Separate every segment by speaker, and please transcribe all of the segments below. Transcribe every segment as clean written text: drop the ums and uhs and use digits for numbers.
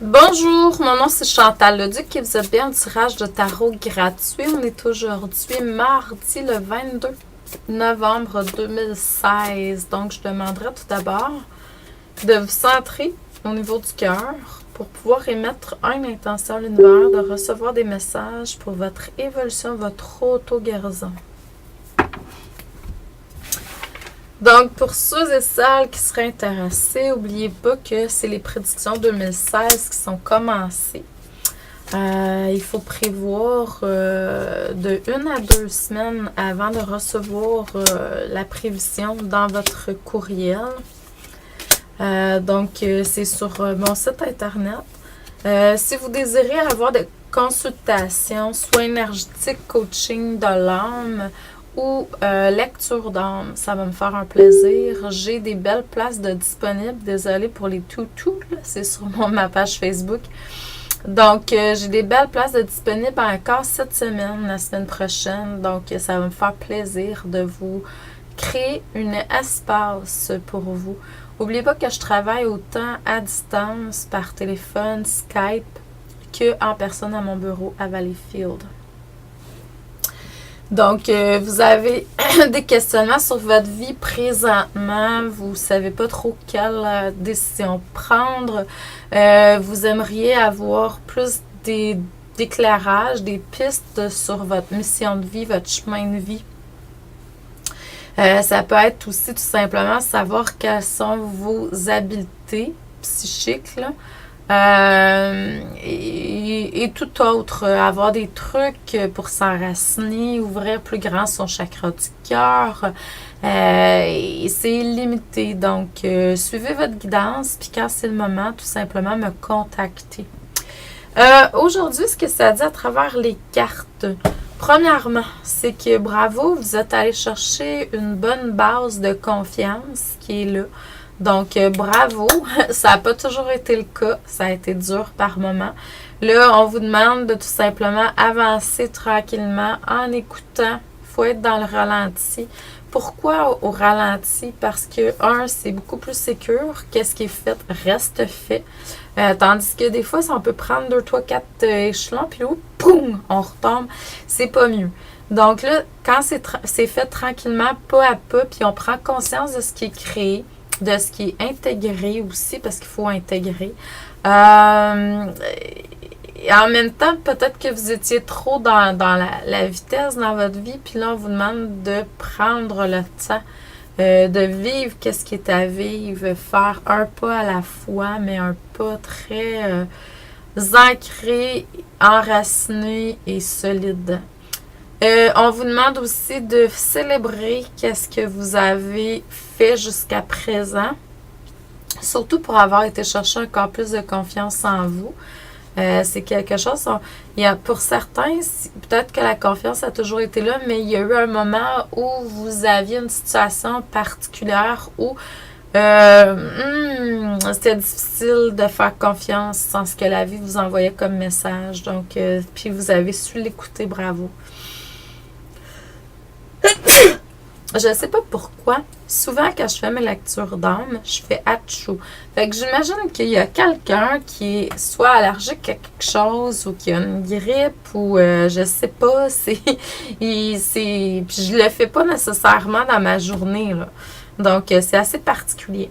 Speaker 1: Bonjour, mon nom c'est Chantal Leduc et vous êtes bien au tirage de tarot gratuit. On est aujourd'hui mardi le 22 novembre 2016. Donc, je demanderai tout d'abord de vous centrer au niveau du cœur pour pouvoir émettre une intention à l'univers, de recevoir des messages pour votre évolution, votre auto-guérison. Donc, pour ceux et celles qui seraient intéressés, n'oubliez pas que c'est les prédictions 2016 qui sont commencées. Il faut prévoir de 1 à 2 semaines avant de recevoir la prévision dans votre courriel. Donc, c'est sur mon site internet. Si vous désirez avoir des consultations, soit énergétique, coaching de l'âme, ou lecture d'âme, ça va me faire un plaisir. J'ai des belles places de disponibles. Désolée pour les toutous, c'est sur ma page Facebook. Donc, j'ai des belles places de disponibles encore cette semaine, la semaine prochaine. Donc, ça va me faire plaisir de vous créer un espace pour vous. N'oubliez pas que je travaille autant à distance, par téléphone, Skype, qu'en personne à mon bureau à Valleyfield. Donc, vous avez des questionnements sur votre vie présentement. Vous ne savez pas trop quelle décision prendre. Vous aimeriez avoir plus d'éclairage, des pistes sur votre mission de vie, votre chemin de vie. Ça peut être aussi tout simplement savoir quelles sont vos habiletés psychiques, là. Et tout autre, avoir des trucs pour s'enraciner, ouvrir plus grand son chakra du cœur, c'est illimité. Donc, suivez votre guidance, puis quand c'est le moment, tout simplement me contacter. Aujourd'hui, ce que ça dit à travers les cartes, premièrement, c'est que bravo, vous êtes allé chercher une bonne base de confiance qui est là. Donc, bravo. Ça n'a pas toujours été le cas. Ça a été dur par moments. Là, on vous demande de tout simplement avancer tranquillement en écoutant. Il faut être dans le ralenti. Pourquoi au ralenti? Parce que, c'est beaucoup plus sécure. Qu'est-ce qui est fait reste fait. Tandis que des fois, si on peut prendre 2, 3, 4 échelons, puis là, poum, on retombe. C'est pas mieux. Donc là, quand c'est fait tranquillement, pas à pas, puis on prend conscience de ce qui est créé, de ce qui est intégré aussi, parce qu'il faut intégrer. Et en même temps, peut-être que vous étiez trop dans la vitesse dans votre vie, puis là, on vous demande de prendre le temps, de vivre qu'est-ce qui est à vivre, faire un pas à la fois, mais un pas très ancré, enraciné et solide. On vous demande aussi de célébrer qu'est-ce que vous avez fait jusqu'à présent, surtout pour avoir été chercher encore plus de confiance en vous. C'est quelque chose, pour certains, peut-être que la confiance a toujours été là, mais il y a eu un moment où vous aviez une situation particulière où c'était difficile de faire confiance en ce que la vie vous envoyait comme message. Donc, puis vous avez su l'écouter, bravo. Je ne sais pas pourquoi. Souvent, quand je fais mes lectures d'âme, je fais atchou. Fait que j'imagine qu'il y a quelqu'un qui est soit allergique à quelque chose ou qui a une grippe ou je sais pas. Puis je le fais pas nécessairement dans ma journée, là. Donc, c'est assez particulier.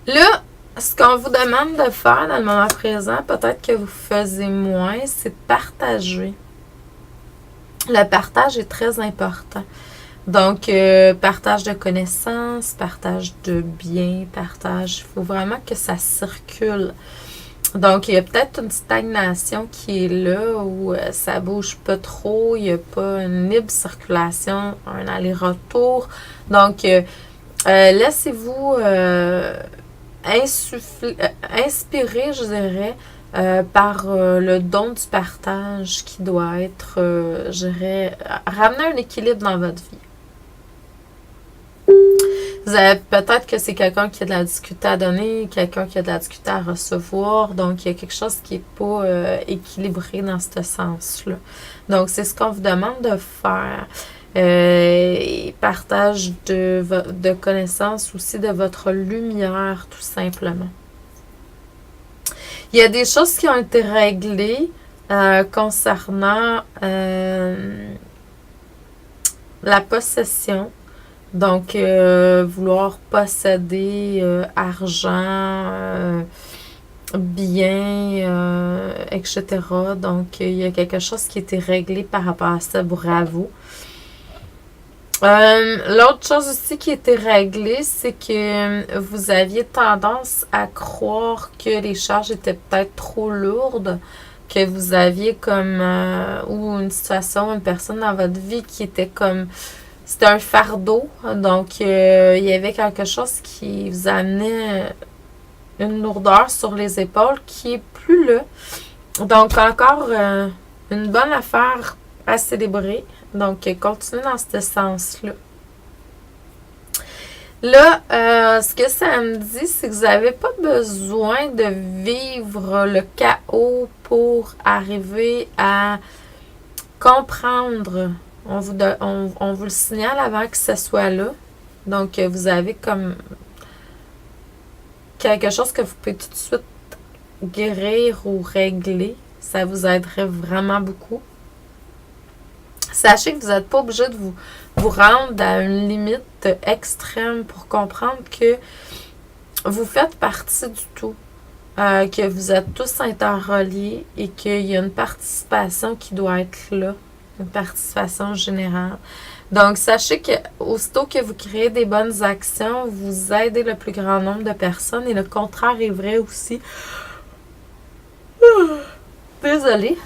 Speaker 1: Là, ce qu'on vous demande de faire dans le moment présent, peut-être que vous faisiez moins, c'est de partager. Le partage est très important. Donc, partage de connaissances, partage de biens, il faut vraiment que ça circule. Donc, il y a peut-être une stagnation qui est là où ça bouge pas trop, il n'y a pas une libre circulation, un aller-retour. Donc, laissez-vous inspirer, je dirais, par le don du partage qui doit être, je dirais, ramener un équilibre dans votre vie. Vous avez peut-être que c'est quelqu'un qui a de la difficulté à donner, quelqu'un qui a de la difficulté à recevoir. Donc, il y a quelque chose qui n'est pas équilibré dans ce sens-là. Donc, c'est ce qu'on vous demande de faire. Partage de connaissances aussi de votre lumière, tout simplement. Il y a des choses qui ont été réglées concernant la possession. Donc, vouloir posséder argent, biens, etc. Donc, il y a quelque chose qui a été réglé par rapport à ça. Bravo. L'autre chose aussi qui était réglée, c'est que vous aviez tendance à croire que les charges étaient peut-être trop lourdes, que vous aviez comme ou une situation, une personne dans votre vie qui était comme c'était un fardeau, donc il y avait quelque chose qui vous amenait une lourdeur sur les épaules qui est plus là. Donc encore une bonne affaire à célébrer. Donc, continuez dans ce sens-là. Là, ce que ça me dit, c'est que vous n'avez pas besoin de vivre le chaos pour arriver à comprendre. On vous le signale avant que ce soit là. Donc, vous avez comme quelque chose que vous pouvez tout de suite guérir ou régler. Ça vous aiderait vraiment beaucoup. Sachez que vous n'êtes pas obligé de vous rendre à une limite extrême pour comprendre que vous faites partie du tout, que vous êtes tous interreliés et qu'il y a une participation qui doit être là, une participation générale. Donc, sachez que aussitôt que vous créez des bonnes actions, vous aidez le plus grand nombre de personnes et le contraire est vrai aussi. Désolée.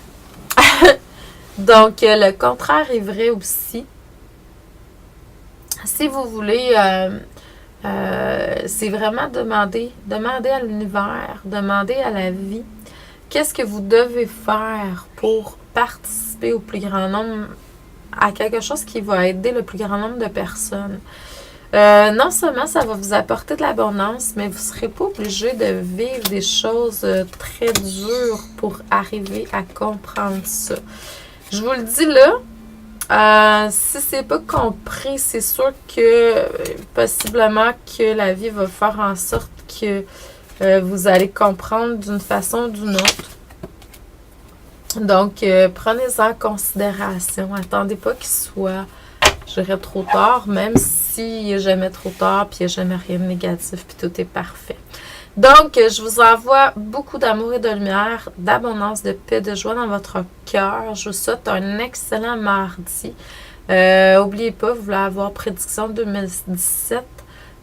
Speaker 1: Donc, le contraire est vrai aussi. Si vous voulez, c'est vraiment demander à l'univers, demander à la vie, qu'est-ce que vous devez faire pour participer au plus grand nombre, à quelque chose qui va aider le plus grand nombre de personnes. Non seulement ça va vous apporter de l'abondance, mais vous ne serez pas obligé de vivre des choses très dures pour arriver à comprendre ça. Je vous le dis là, si c'est pas compris, c'est sûr que possiblement que la vie va faire en sorte que vous allez comprendre d'une façon ou d'une autre. Donc, prenez-en en considération. Attendez pas qu'il soit, je dirais, trop tard, même s'il n'est jamais trop tard, puis il n'y a jamais rien de négatif, puis tout est parfait. Donc, je vous envoie beaucoup d'amour et de lumière, d'abondance, de paix, de joie dans votre cœur. Je vous souhaite un excellent mardi. N'oubliez pas, vous voulez avoir prédiction 2017,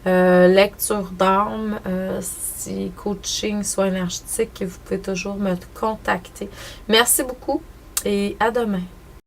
Speaker 1: lecture d'âme, si coaching, soit énergétique, vous pouvez toujours me contacter. Merci beaucoup et à demain.